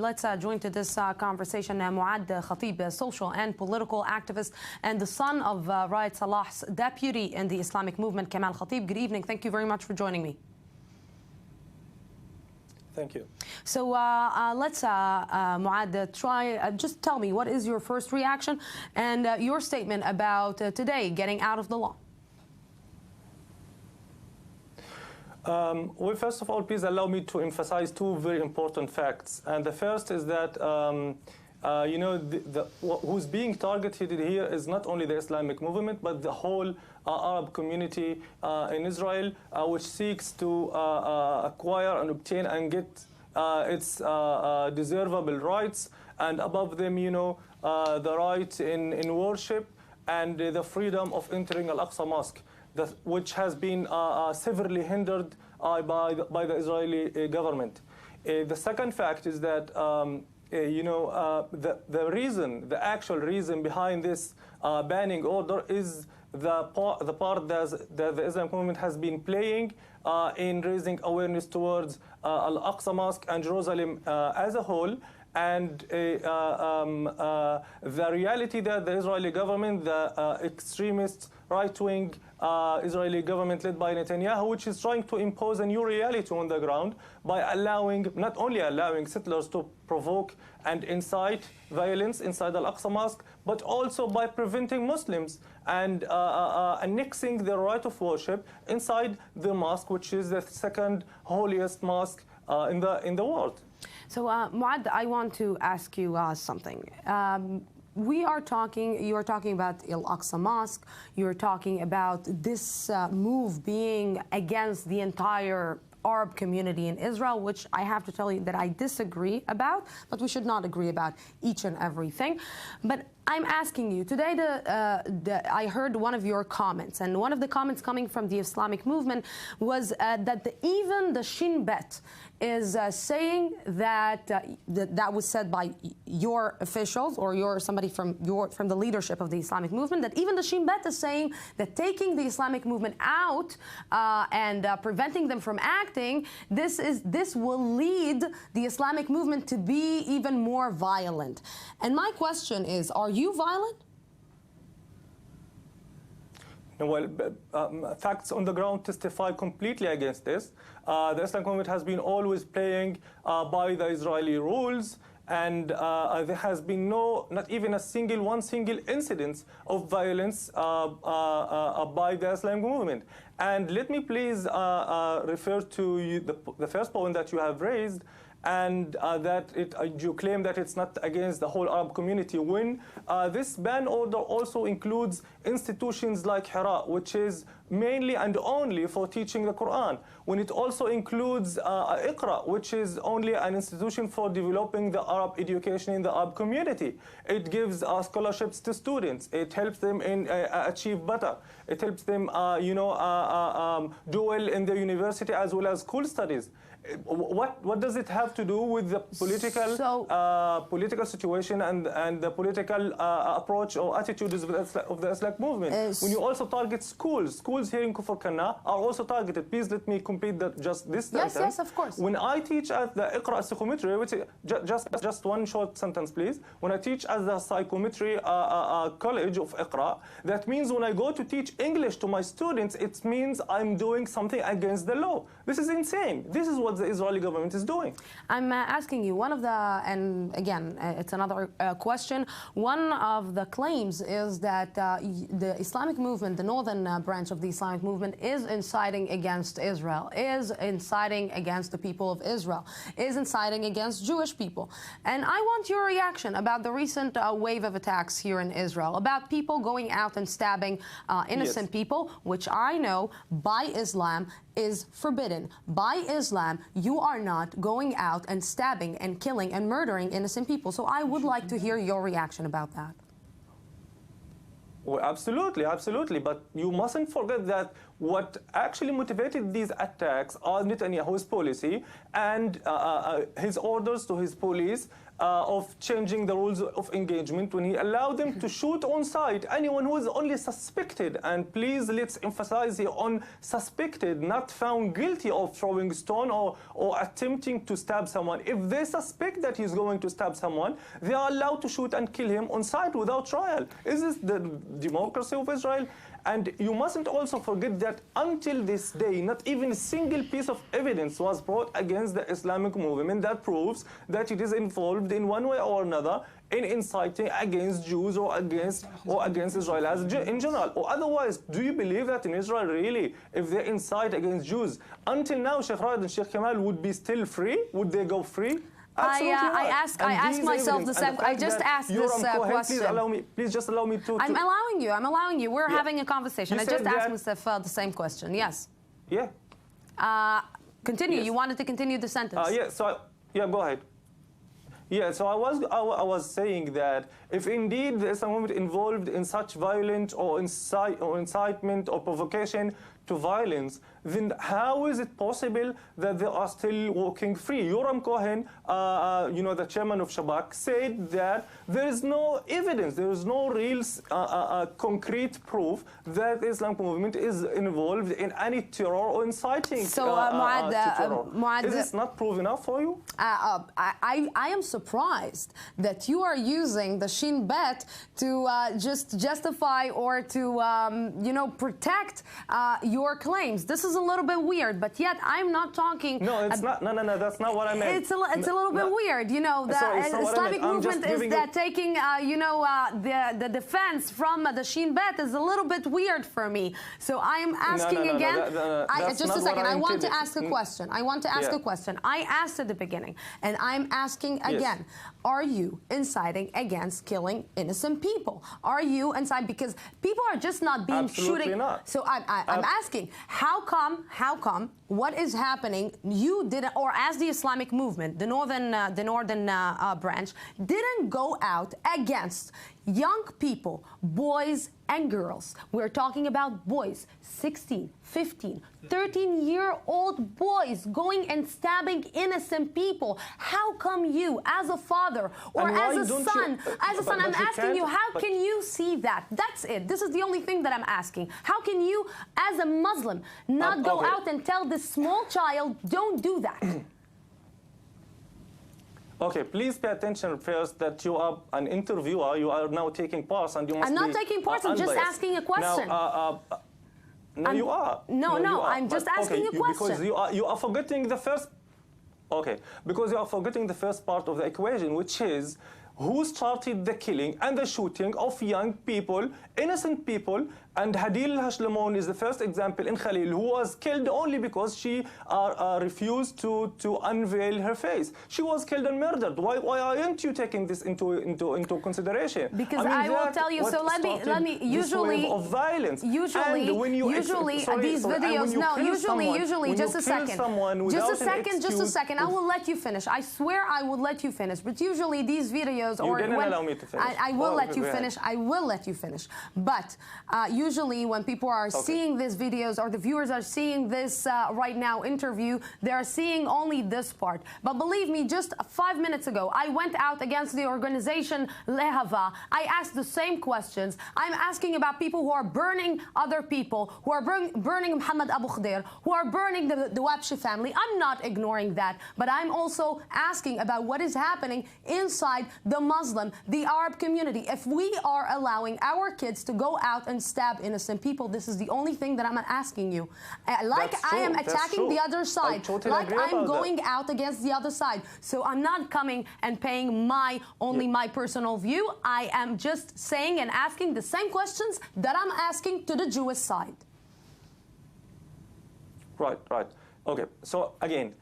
Let's join to this conversation معاذ خطيب, a social and political activist and the son of Raed Salah's deputy in the Islamic movement, Kamal Khatib. Good evening. Thank you very much for joining me. Thank you. So let's, معاذ, try, just tell me, what is your first reaction and your statement about today getting out of the law? Well, first of all, please allow me to emphasize two very important facts. And the first is that, you know, who's being targeted here is not only the Islamic movement, but the whole Arab community in Israel, which seeks to acquire and obtain and get its deservable rights, and above them, you know, the right in worship and the freedom of entering Al-Aqsa Mosque, which has been severely hindered by the Israeli government. The second fact is that, you know, the actual reason behind this banning order is the part that the Islamic movement has been playing in raising awareness towards Al-Aqsa Mosque and Jerusalem as a whole. And the reality that the Israeli government, the extremist right-wing Israeli government led by Netanyahu, which is trying to impose a new reality on the ground by not only allowing settlers to provoke and incite violence inside Al-Aqsa Mosque, but also by preventing Muslims and annexing their right of worship inside the mosque, which is the second holiest mosque in the world. So, Muad, I want to ask you something. You are talking about Al-Aqsa Mosque. You're talking about this move being against the entire Arab community in Israel, which I have to tell you that I disagree about, but we should not agree about each and everything. But I'm asking you, today I heard one of your comments, and one of the comments coming from the Islamic movement was that even the Shin Bet is saying that that was said by your officials or somebody from the leadership of the Islamic movement, that even the Shin Bet is saying that taking the Islamic movement out and preventing them from acting, this will lead the Islamic movement to be even more violent. And my question is, are you violent? Well, facts on the ground testify completely against this. The Islamic movement has been always playing by the Israeli rules, and there has been not even one single incident of violence by the Islamic movement. And let me please refer to the first point that you have raised, and that you claim that it's not against the whole Arab community, when this ban order also includes institutions like Hira, which is mainly and only for teaching the Quran, when it also includes Iqra, which is only an institution for developing the Arab education in the Arab community. It gives scholarships to students. It helps them achieve better. It helps them, you know, do well in the university as well as school studies. What does it have to do with the political situation and the political approach or attitudes of the Islamic movement? When you also target schools here in Kufr Kana are also targeted. Please let me complete this sentence. Yes, of course. When I teach at the Iqra Psychometry, which is just one short sentence, please. When I teach at the Psychometry College of Iqra, that means when I go to teach English to my students, it means I'm doing something against the law. This is insane. This is what the Israeli government is doing. I'm asking you, and again, it's another question. One of the claims is that the Islamic movement, the northern branch of the Islamic movement, is inciting against Israel, is inciting against the people of Israel, is inciting against Jewish people. And I want your reaction about the recent wave of attacks here in Israel, about people going out and stabbing innocent people, which I know by Islam is forbidden. By Islam, you are not going out and stabbing and killing and murdering innocent people. So I would like to hear your reaction about that. Well, absolutely, absolutely. But you mustn't forget that what actually motivated these attacks are Netanyahu's policy and his orders to his police of changing the rules of engagement when he allowed them to shoot on sight anyone who is only suspected. And please, let's emphasize here on suspected, not found guilty of throwing stone or attempting to stab someone. If they suspect that he's going to stab someone, they are allowed to shoot and kill him on sight without trial. Is this the democracy of Israel? And you mustn't also forget that until this day, not even a single piece of evidence was brought against the Islamic movement that proves that it is involved in one way or another in inciting against Jews or against Israel as in general. Or otherwise, do you believe that in Israel really, if they incite against Jews, until now Sheikh Ra'ad and Sheikh Kamal would be still free? Would they go free? I ask myself the same. I just asked this question. Please just allow me to. I'm allowing you. We're having a conversation. I just asked myself the same question. Yes. Yeah. Continue. Yes. You wanted to continue the sentence. Go ahead. Yeah, so I was saying that if indeed the Islam movement involved in such violent or incitement or provocation to violence, then how is it possible that they are still walking free? Yoram Cohen, the chairman of Shabak, said that there is no evidence, there is no real concrete proof that the Islamic movement is involved in any terror or inciting terror. Is this not proof enough for you? I am surprised that you are using the Shin Bet to just justify or to, protect your claims. This is a little bit weird, but yet I'm not talking. No, it's not. No, that's not what I meant. It's a little bit weird. The Islamic movement is that taking, the defense from the Shin Bet is a little bit weird for me. So I'm asking again. Just a second. I want to ask a question. I asked at the beginning, and I'm asking again. Are you inciting against killing innocent people? Are you inciting because people are just not being Absolutely not. So I'm asking, how come what is happening, you didn't, or as the Islamic movement, the northern branch, didn't go out against young people, boys and girls. We're talking about boys, 16, 15, 13-year-old boys going and stabbing innocent people. How come you, as a father or as a son, I'm asking you, how can you see that? That's it. This is the only thing that I'm asking. How can you, as a Muslim, not go out and tell this small child, don't do that? Okay, please pay attention first that you are an interviewer. You are now taking parts, and you must. I'm not taking parts. I'm just asking a question. No, you are. No, I'm just asking a question. Because you are forgetting the first. Okay, because you are forgetting the first part of the equation, which is who started the killing and the shooting of young people, innocent people. And Hadil Hashlamon is the first example in Khalil, who was killed only because she refused to unveil her face. She was killed and murdered. Why aren't you taking this into consideration? Because I will tell you. So let me. Usually, of violence. Usually these videos. No, usually. Just a second. Just a second. I will let you finish. I swear I will let you finish. But usually these videos, you didn't allow me to finish. I will let you finish. I will let you finish. But usually when people are seeing these videos or the viewers are seeing this right now interview, they're seeing only this part. But believe me, just 5 minutes ago, I went out against the organization Lehava. I asked the same questions. I'm asking about people who are burning other people, who are burning Muhammad Abu Khadir, who are burning the Wabshi family. I'm not ignoring that, but I'm also asking about what is happening inside the Muslim, the Arab community. If we are allowing our kids to go out and stab innocent people, this is the only thing that I'm asking you. Like I am attacking the other side, like I'm going out against the other side. So I'm not coming and paying my personal view. I am just saying and asking the same questions that I'm asking to the Jewish side. Right. Okay. So again,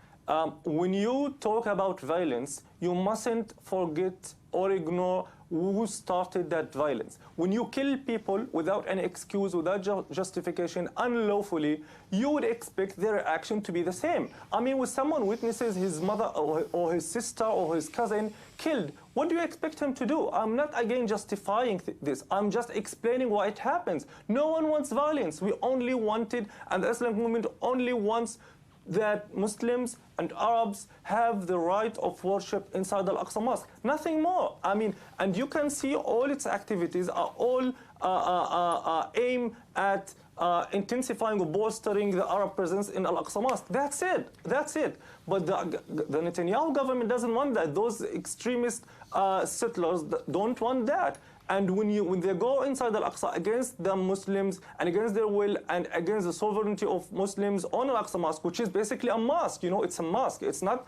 When you talk about violence, you mustn't forget or ignore who started that violence. When you kill people without any excuse, without justification, unlawfully, you would expect their reaction to be the same. I mean, when someone witnesses his mother or his sister or his cousin killed, what do you expect him to do? I'm not, again, justifying this. I'm just explaining why it happens. No one wants violence. We only wanted, and the Islamic movement only wants that Muslims and Arabs have the right of worship inside the Al-Aqsa Mosque. Nothing more. I mean, and you can see all its activities are all aimed at intensifying or bolstering the Arab presence in Al-Aqsa Mosque. That's it. That's it. But the Netanyahu government doesn't want that. Those extremist settlers don't want that. And when they go inside Al-Aqsa against the Muslims and against their will and against the sovereignty of Muslims on Al-Aqsa Mosque, which is basically a mosque, you know, it's a mosque. It's not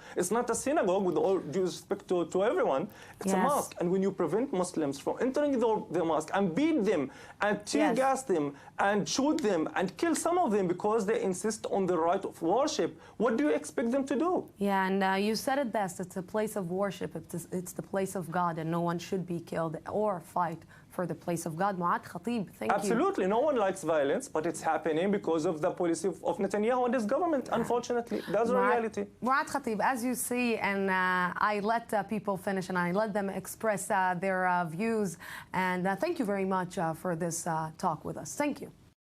a synagogue, with all due respect to everyone. It's a mosque. And when you prevent Muslims from entering the mosque and beat them and tear gas them and shoot them and kill some of them because they insist on the right of worship, what do you expect them to do? Yeah, and you said it best. It's a place of worship. It's the place of God, and no one should be killed or fight for the place of God. معاذ Khotib, thank you. Absolutely. No one likes violence, but it's happening because of the policy of Netanyahu and his government, unfortunately. That's the reality. معاذ Khotib, as you see, and I let people finish and I let them express their views. And thank you very much for this talk with us. Thank you.